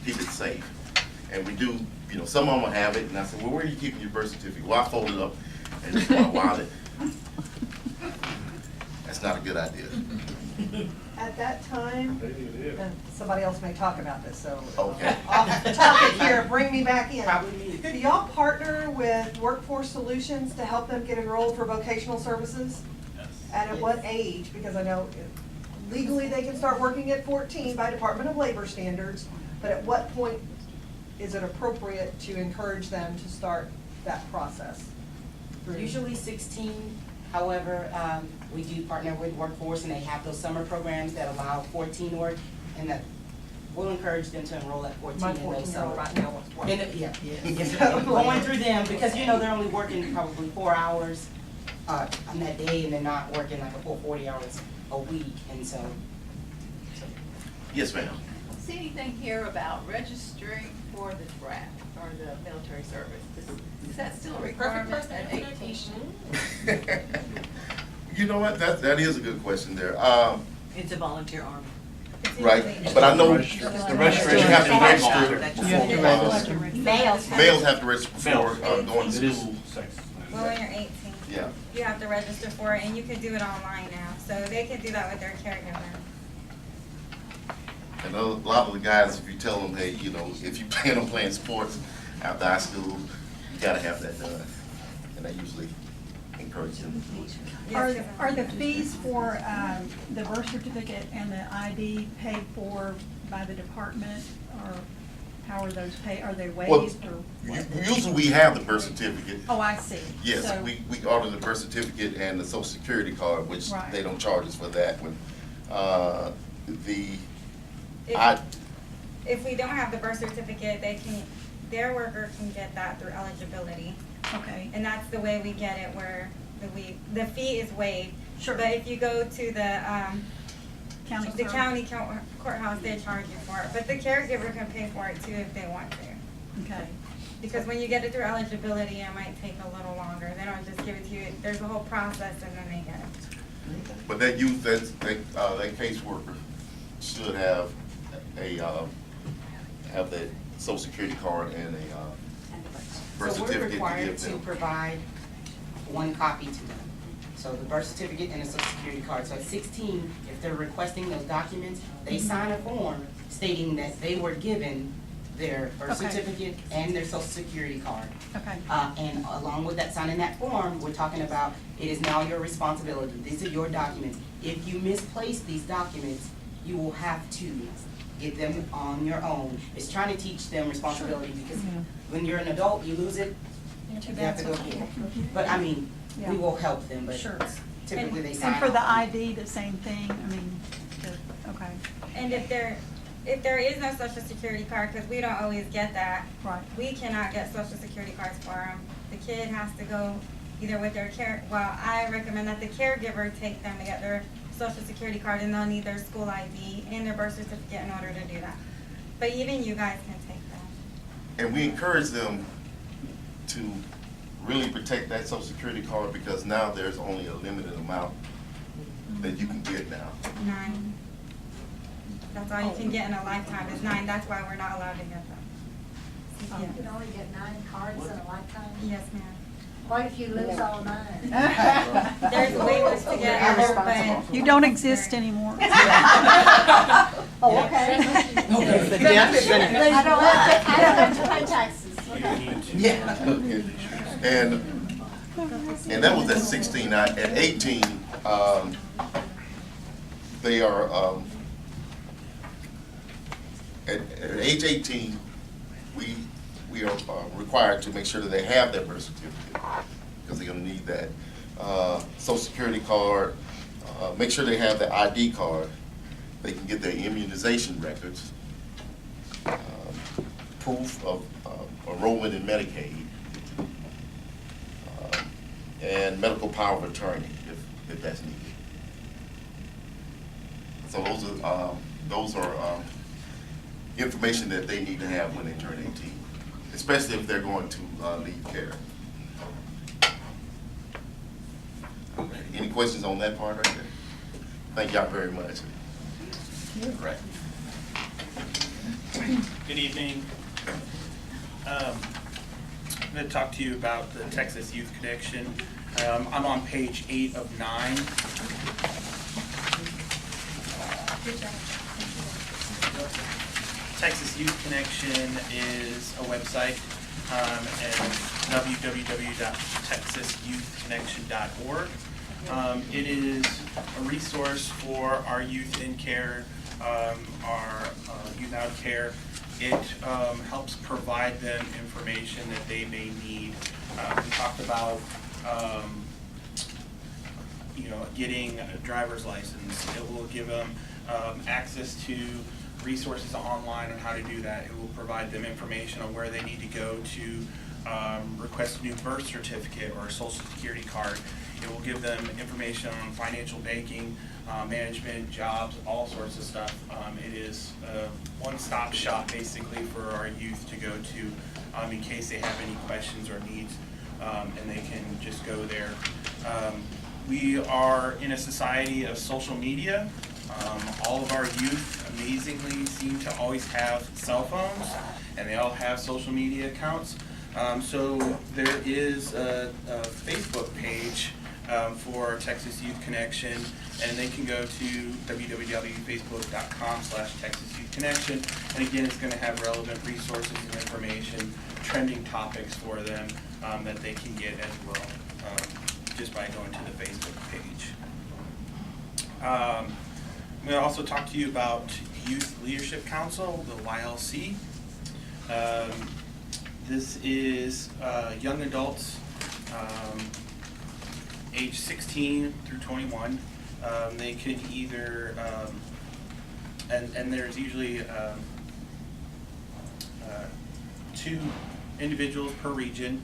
keep it safe. And we do, some of them will have it, and I said, well, where are you keeping your birth certificate? Well, I fold it up and it's in my wallet. That's not a good idea. At that time, Maybe it is. and somebody else may talk about this, so. Okay. Off the topic here, bring me back in. Probably me. Do y'all partner with Workforce Solutions to help them get enrolled for vocational services? And at what age? Because I know legally they can start working at 14 by Department of Labor standards, but at what point is it appropriate to encourage them to start that process? Usually 16, however, we do partner with Workforce and they have those summer programs that allow 14 work, and that we'll encourage them to enroll at 14 My in those 14-year-old summer. right now wants to work. Yeah. Going through them, because they're only working probably 4 hours on that day, and they're not working like a full 40 hours a week, and so. Yes, ma'am. See anything here about registering for the draft or the military service? Is that still a requirement at 18? You know what, that is a good question there. It's a volunteer army. Right, but I know The you registration have to has register to be before, males have to register before Males. going to It is school. sex. Well, when you're 18, Yeah. you have to register for it, and you can do it online now, so they can do that with their caregiver. And a lot of the guys, if you tell them, hey, if you plan on playing sports after high school, you gotta have that done. And I usually encourage them to do it. Are the fees for the birth certificate and the ID paid for by the department, or How are those are they Well, waived or what? usually we have the birth certificate. Oh, I see. Yes, So- we order the birth certificate and the social security card, which Right. they don't charge us for that one. If we don't have the birth certificate, their worker can get that through eligibility. Okay. And that's the way we get it, where the fee is waived. Sure. But if you go to the County courthouse, they charge you for it. But the caregiver can pay for it too if they want to. Okay. Because when you get it through eligibility, it might take a little longer. They don't just give it to you. There's a whole process and then they get it. But that youth, that caseworker should have have that social security card and a birth So we're certificate to required give to them. provide one copy to them. So the birth certificate and the social security card. So at 16, if they're requesting those documents, they sign a form stating that they were given their birth Okay. certificate and their social security card. Okay. And along with that, signing that form, we're talking about, it is now your responsibility. These are your documents. If you misplace these documents, you will have to get them on your own. It's trying to teach them responsibility because when you're an adult, you lose it, you have to go get it. But I mean, we will help them, but Sure. typically they sign And for the off. ID, the same thing, I mean, okay. And if there is no social security card, because we don't always get that, Right. we cannot get social security cards for them. The kid has to go either with their I recommend that the caregiver take them to get their social security card, and they'll need their school ID and their birth certificate in order to do that. But even you guys can take that. And we encourage them to really protect that social security card because now there's only a limited amount that you can get now. 9. That's all you can get in a lifetime is 9. That's why we're not allowed to get them. You can only get 9 cards in a lifetime? Yes, ma'am. What if you lose all 9? There's waivers to get it, but. You don't exist anymore. Oh, okay. The death is gonna- I don't have to pay taxes. Okay. Yeah. And that was at 16. Now, at 18, they are, at age 18, we are required to make sure that they have their birth certificate, because they're gonna need that. Social security card, make sure they have the ID card. They can get their immunization records, proof of enrollment in Medicaid, and medical power of attorney, if that's needed. So those are information that they need to have when they turn 18, especially if they're going to leave care. Okay. Any questions on that part right there? Thank y'all very much. Right. Good evening. I'm going to talk to you about the Texas Youth Connection. I'm on page 8 of 9. Texas Youth Connection is a website at www.texasyouthconnection.org. It is a resource for our youth in care, our youth out of care. It helps provide them information that they may need. We talked about getting a driver's license. It will give them access to resources online on how to do that. It will provide them information on where they need to go to request a new birth certificate or a social security card. It will give them information on financial banking, management, jobs, all sorts of stuff. It is a one-stop shop basically for our youth to go to in case they have any questions or needs, and they can just go there. We are in a society of social media. All of our youth amazingly seem to always have cell phones, and they all have social media accounts. So there is a Facebook page for Texas Youth Connection, and they can go to www.facebook.com/Texas Youth Connection. And again, it's going to have relevant resources and information, trending topics for them that they can get as well, just by going to the Facebook page. I'm going to also talk to you about Youth Leadership Council, the YLC. This is young adults, age 16 through 21. They could either, and there's usually 2 individuals per region,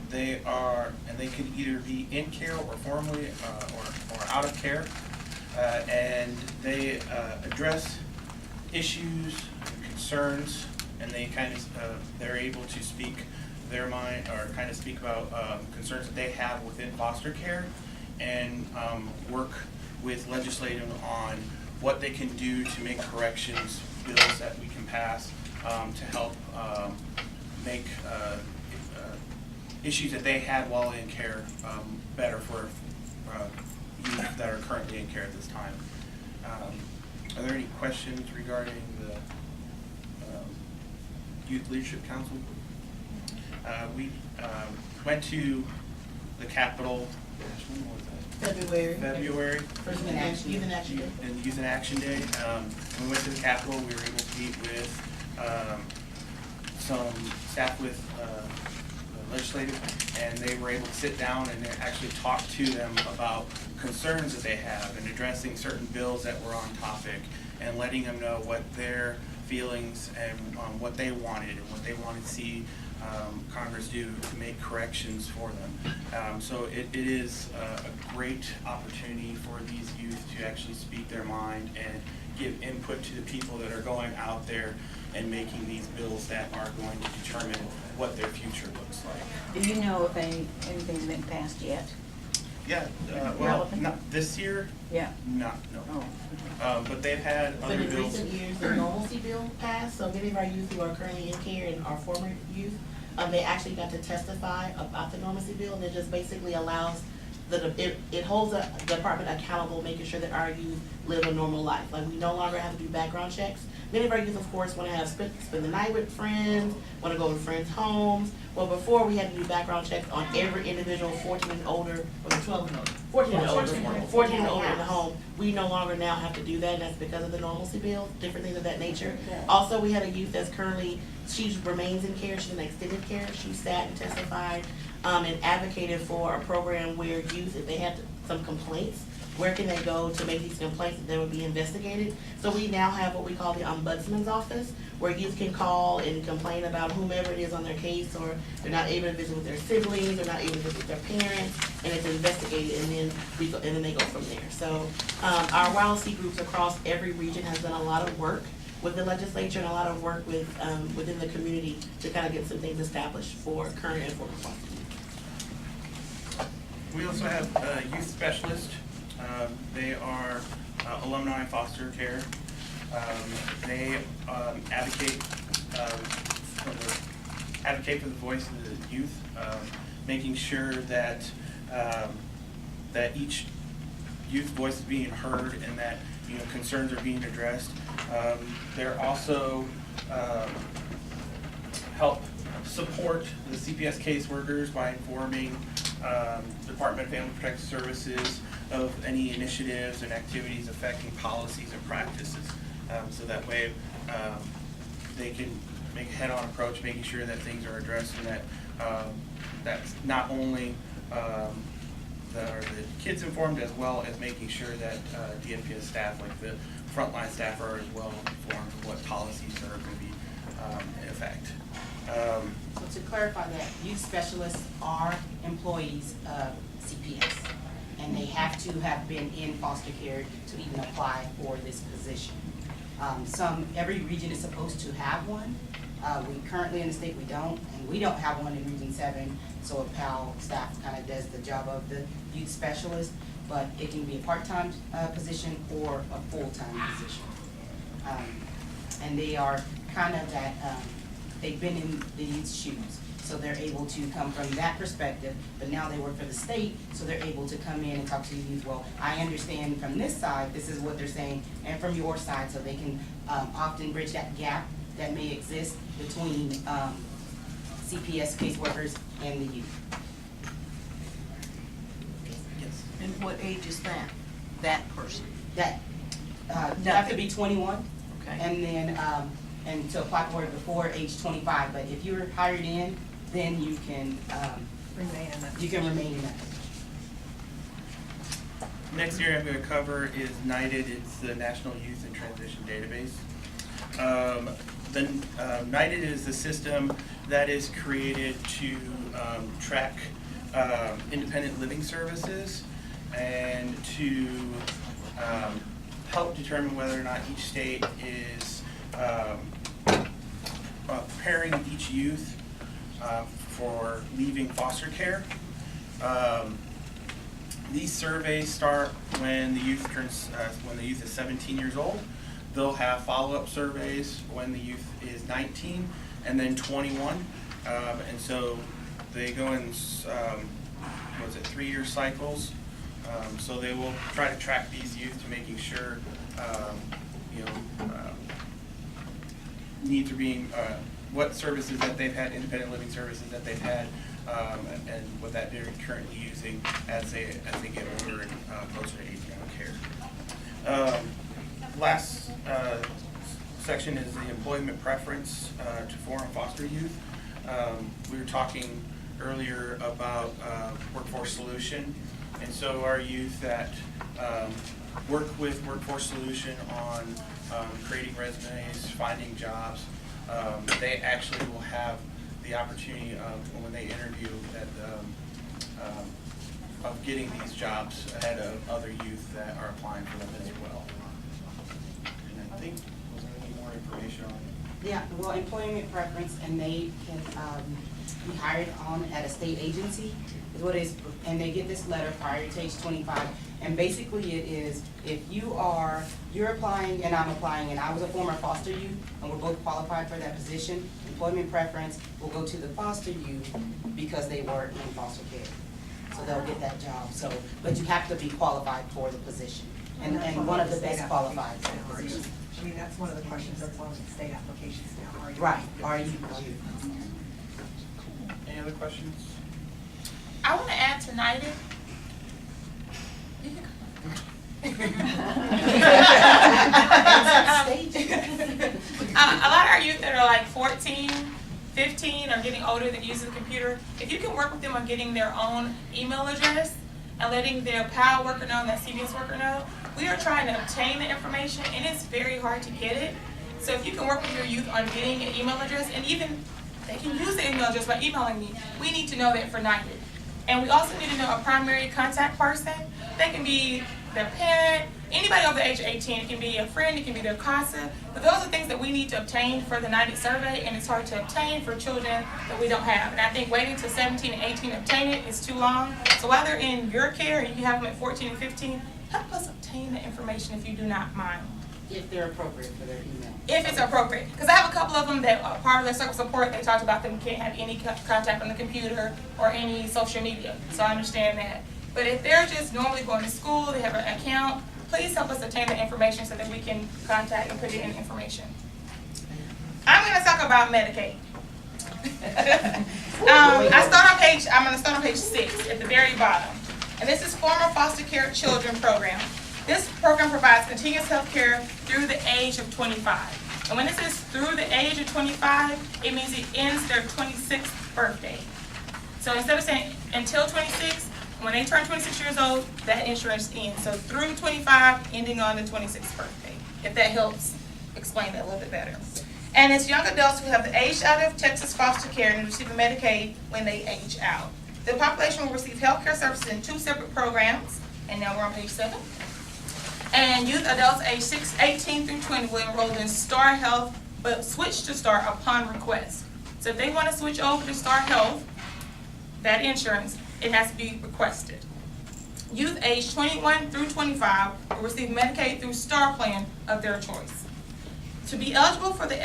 they could either be in care or formerly or out of care, and they address issues, concerns, and they kind of they're able to speak their mind or kind of speak about concerns that they have within foster care, and work with legislative on what they can do to make corrections, bills that we can pass to help make issues that they had while in care better for youth that are currently in care at this time. Are there any questions regarding the Youth Leadership Council? We went to the Capitol, when was that? February. First Youth in Action Day. And Youth in Action Day. When we went to the Capitol, we were able to meet with some staff with legislative, and they were able to sit down and actually talk to them about concerns that they have and addressing certain bills that were on topic and letting them know what their feelings and what they wanted and what they wanted to see Congress do to make corrections for them. So it is a great opportunity for these youth to actually speak their mind and give input to the people that are going out there and making these bills that are going to determine what their future looks like. Do you know if anything's been passed yet? Yeah, well, not this year. Yeah. No. But they've had But other in bills. recent years, the normalcy bill passed, so many of our youth who are currently in care and our former youth, they actually got to testify about the normalcy bill, and it just basically allows it holds the department accountable, making sure that our youth live a normal life. Like, we no longer have to do background checks. Many of our youth, of course, want to have spend the night with friends, want to go to friends' homes. Well, before, we had to do background checks on every individual 14 and older, or 12 and older, 14 and older, 14 and older in the home. We no longer now have to do that, and that's because of the normalcy bill, different things of that nature. Also, we had a youth that's currently, she remains in care, she's in extended care. She sat and testified and advocated for a program where youth, if they had some complaints, where can they go to make these complaints that they would be investigated? So we now have what we call the ombudsman's office, where youth can call and complain about whomever it is on their case, or they're not able to visit with their siblings, they're not able to visit with their parents, and it's investigated, and then they go from there. So our YLC groups across every region has done a lot of work with the legislature and a lot of work with within the community to kind of get some things established for current and former foster youth. We also have youth specialists. They are alumni foster care. They advocate for the voice of the youth, making sure that that each youth voice is being heard and that concerns are being addressed. They're also help support the CPS caseworkers by informing Department of Family Protective Services of any initiatives and activities affecting policies and practices. So that way they can make a head-on approach, making sure that things are addressed and that that's not only the kids informed, as well as making sure that DFPS staff, like the frontline staff, are as well informed of what policies are going to be in effect. So to clarify that, youth specialists are employees of CPS, and they have to have been in foster care to even apply for this position. Every region is supposed to have one. We currently in the state, we don't, and we don't have one in Region 7, so a PAL staff kind of does the job of the youth specialist, but it can be a part-time position or a full-time position. And they are kind of that, they've been in the youth's shoes, so they're able to come from that perspective, but now they work for the state, so they're able to come in and talk to the youth. Well, I understand from this side, this is what they're saying, and from your side, so they can often bridge that gap that may exist between CPS caseworkers and the youth. Yes. And what age is that person? That, you have to be 21 Okay. And then, and to apply for it before age 25, but if you're hired in, then you can remain in that position. Next area I'm going to cover is NIDED. It's the National Youth and Transition Database. NIDED is the system that is created to track independent living services and to help determine whether or not each state is preparing each youth for leaving foster care. These surveys start when the youth is 17 years old. They'll have follow-up surveys when the youth is 19 and then 21. And so they go in, 3-year cycles. So they will try to track these youth to making sure, needs are being, what services that they've had, independent living services that they've had, and what that they're currently using as they get older and closer to aging out care. Last section is the employment preference to foreign foster youth. We were talking earlier about Workforce Solution, and so our youth that work with Workforce Solution on creating resumes, finding jobs, they actually will have the opportunity of, when they interview, of getting these jobs ahead of other youth that are applying for them as well. And I think, was there any more information on it? Yeah, well, employment preference, and they can be hired on at a state agency, is what it is, and they get this letter prior to age 25. And basically it is, if you're applying and I'm applying, and I was a former foster youth, and we're both qualified for that position, employment preference will go to the foster youth because they were in foster care. So they'll get that job. So, but you have to be qualified for the position, and one of the best qualified for the position. I mean, that's one of the questions that's on the state applications now. Are you? Right, are you? Any other questions? I want to add to NIDED. A lot of our youth that are like 14, 15 are getting older that use the computer. If you can work with them on getting their own email address and letting their PAL worker know and that CBS worker know, we are trying to obtain the information and it's very hard to get it. So if you can work with your youth on getting an email address, and even they can use the email address by emailing me, we need to know that for NIDED. And we also need to know a primary contact person. They can be their parent, anybody over the age of 18. It can be a friend, it can be their CASA. But those are things that we need to obtain for the NIDED survey, and it's hard to obtain for children that we don't have. And I think waiting till 17 and 18 to obtain it is too long. So while they're in your care and you can have them at 14 and 15, help us obtain the information if you do not mind. If they're appropriate for their email. If it's appropriate. Because I have a couple of them that are part of their circle support, they talked about them can't have any contact on the computer or any social media. So I understand that. But if they're just normally going to school, they have an account, please help us obtain the information so that we can contact and put it in information. I'm going to talk about Medicaid. I'm going to start on page 6 at the very bottom. And this is former foster care children program. This program provides continuous health care through the age of 25. And when this is through the age of 25, it means it ends their 26th birthday. So instead of saying until 26, when they turn 26 years old, that insurance ends. So through 25, ending on the 26th birthday, if that helps explain that a little bit better. And it's young adults who have aged out of Texas foster care and receive Medicaid when they age out. The population will receive health care services in 2 separate programs. And now we're on page 7. And youth adults aged 18 through 20 will enroll in Star Health, but switch to Star upon request. So if they want to switch over to Star Health, that insurance, it has to be requested. Youth aged 21 through 25 will receive Medicaid through Star plan of their choice. To be eligible for the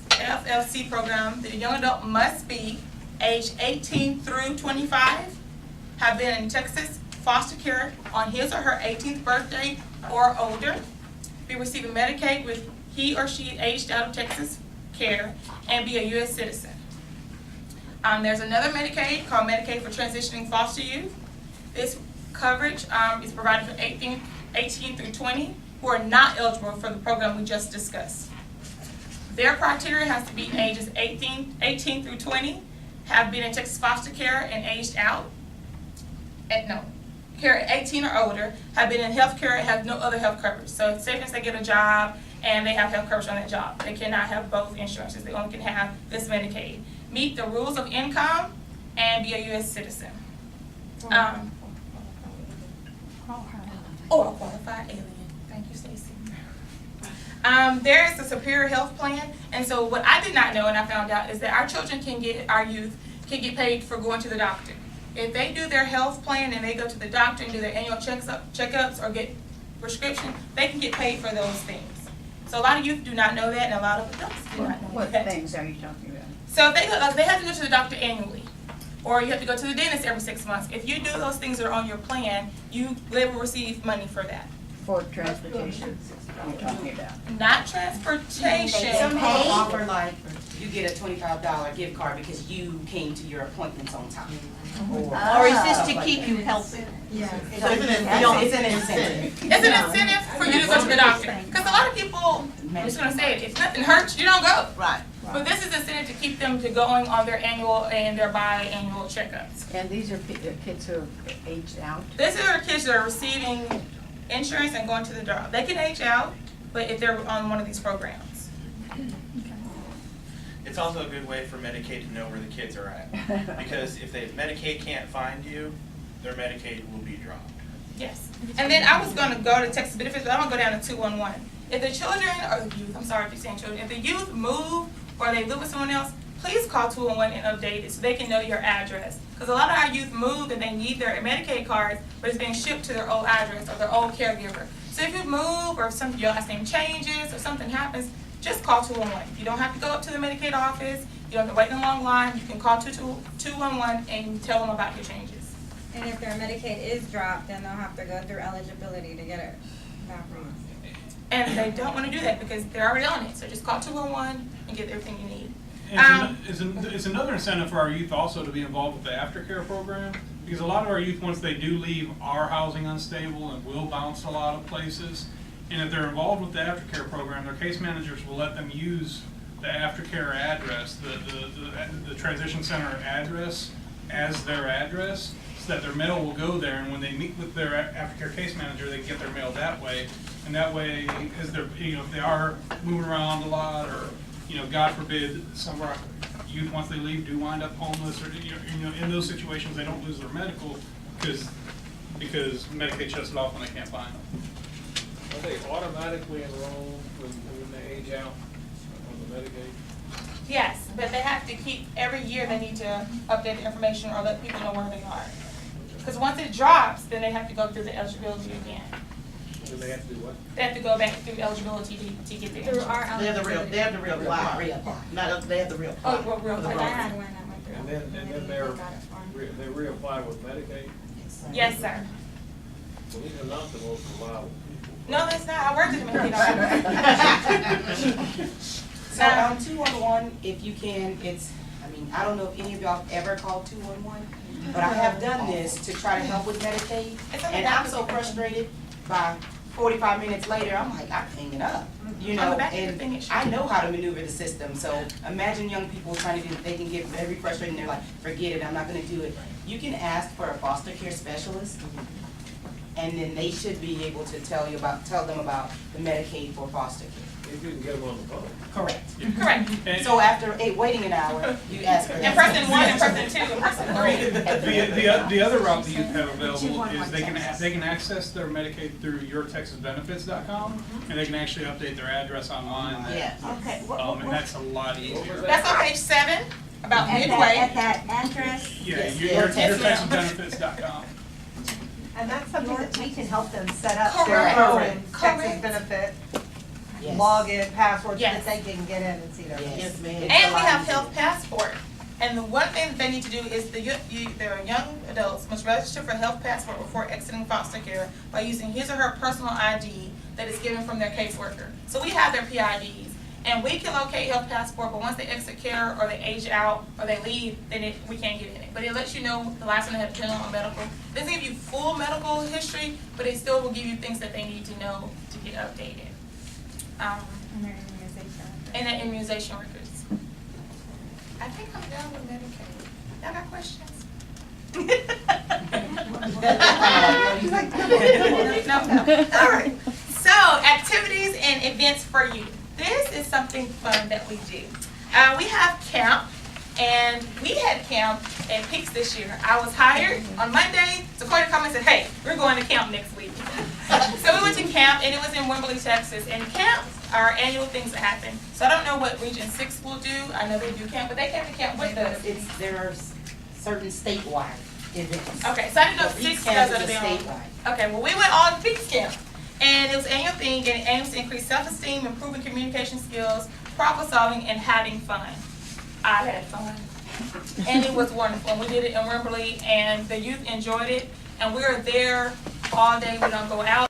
FFC program, the young adult must be aged 18 through 25, have been in Texas foster care on his or her 18th birthday or older, be receiving Medicaid with he or she aged out of Texas care, and be a U.S. citizen. There's another Medicaid called Medicaid for Transitioning Foster Youth. This coverage is provided for 18 through 20. who are not eligible for the program we just discussed. Their criteria has to be ages 18 through 20, have been in Texas foster care and aged out. Care 18 or older, have been in health care and have no other health coverage. So say if they get a job and they have health coverage on that job, they cannot have both insurances. They only can have this Medicaid. Meet the rules of income and be a U.S. citizen. A qualified alien. Thank you, Stacey. There is a superior health plan, and so what I did not know and I found out is that our youth can get paid for going to the doctor. If they do their health plan and they go to the doctor and do their annual checkups or get prescription, they can get paid for those things. So a lot of youth do not know that, and a lot of adults do not know What that. things are you talking about? So they have to go to the doctor annually, or you have to go to the dentist every 6 months. If you do those things that are on your plan, they will receive money for that. For transportation, you're talking about? Not transportation. Some people offer like, you get a $25 gift card because you came to your appointments on time. Or is this to keep you healthy? It's an incentive. It's an incentive for you to go to the doctor. Because a lot of people, I'm just going to say it, if nothing hurts, you don't go. Right. But this is an incentive to keep them to going on their annual and their biannual checkups. And these are kids who are aged out? These are kids that are receiving insurance and going to the job. They can age out, but if they're on one of these programs. It's also a good way for Medicaid to know where the kids are at. Because if Medicaid can't find you, their Medicaid will be dropped. Yes. And then I was going to go to Texas Benefits, but I'm going to go down to 211. If the children, or the youth, I'm sorry if you're saying children, if the youth move or they live with someone else, please call 211 and update it so they can know your address. Because a lot of our youth move and they need their Medicaid cards, but it's being shipped to their old address or their old caregiver. So if you move or if your last name changes or something happens, just call 211. You don't have to go up to the Medicaid office. You don't have to wait in a long line. You can call 211 and tell them about your changes. And if their Medicaid is dropped, then they'll have to go through eligibility to get it back from us. And they don't want to do that because they're already on it. So just call 211 and get everything you need. It's another incentive for our youth also to be involved with the aftercare program, because a lot of our youth, once they do leave, are housing unstable and will bounce a lot of places. And if they're involved with the aftercare program, their case managers will let them use the aftercare address, the transition center address as their address, so that their mail will go there, and when they meet with their aftercare case manager, they can get their mail that way. And that way, as they're, if they are moving around a lot, or God forbid, some of our youth, once they leave, do wind up homeless, or in those situations, they don't lose their medical because Medicaid shuts it off when they can't find them. Are they automatically enrolled when they age out on the Medicaid? Yes, but they have to keep, every year they need to update the information or let people know where they are. Because once it drops, then they have to go through the eligibility again. Do they have to do what? They have to go back through eligibility to get the insurance. They have the real apply. Not, they have the real apply. Oh, real apply. I had one that went through. And then they reapply with Medicaid? Yes, sir. Well, these are not the most reliable people. No, that's not. I worked at the So 211, if you can, I don't know if any of y'all have ever called 211, but I have done this to try to help with Medicaid, and I'm so frustrated by 45 minutes later, I'm like, I'm hanging up, and I know how to maneuver the system, so imagine young people trying to do, they can get very frustrated, and they're like, forget it, I'm not gonna do it. You can ask for a foster care specialist, and then they should be able to tell them about the Medicaid for foster care. If you can get them on the phone. Correct. Correct. So after waiting an hour, you ask for In person 1, in person 2, in person 3. The other route the youth have available is they can access their Medicaid through yourtexasbenefits.com, and they can actually update their address online. Yes. Okay. And that's a lot easier. That's on page 7, about At midway. that address? Yeah, Yes, ma'am. yourtexasbenefits.com. And that's something that we can help them set up Correct. their own Texas Correct. benefit, Yes. login, password, so Yes. that they can get in and see their. Yes, ma'am. And we have health passport. And the one thing that they need to do is their young adults must register for health passport before exiting foster care by using his or her personal ID that is given from their caseworker. So we have their PIDs. And we can locate health passport, but once they exit care or they age out or they leave, then we can't get in it. But it lets you know the last time they had dental or medical. It doesn't give you full medical history, but it still will give you things that they need to know to get updated. And their immunization records. I think I'm done with Medicaid. Y'all got questions? No. All right. So, activities and events for you. This is something fun that we do. We have camp, and we had camp at Peaks this year. I was hired on Monday. Sequoia called me and said, hey, we're going to camp next week. So we went to camp, and it was in Wimberley, Texas. And camps are annual things that happen. So I don't know what Region 6 will do. I know they do camp, but they came to camp with us. There are certain statewide events. Okay, so I didn't know if 6 does it. Statewide. Okay, well, we went all to Peaks Camp. And it was an annual thing, and it aims to increase self-esteem, improving communication skills, problem solving, and having fun. I had fun. And it was wonderful. We did it in Wimberley, and the youth enjoyed it. And we were there all day. We don't go out.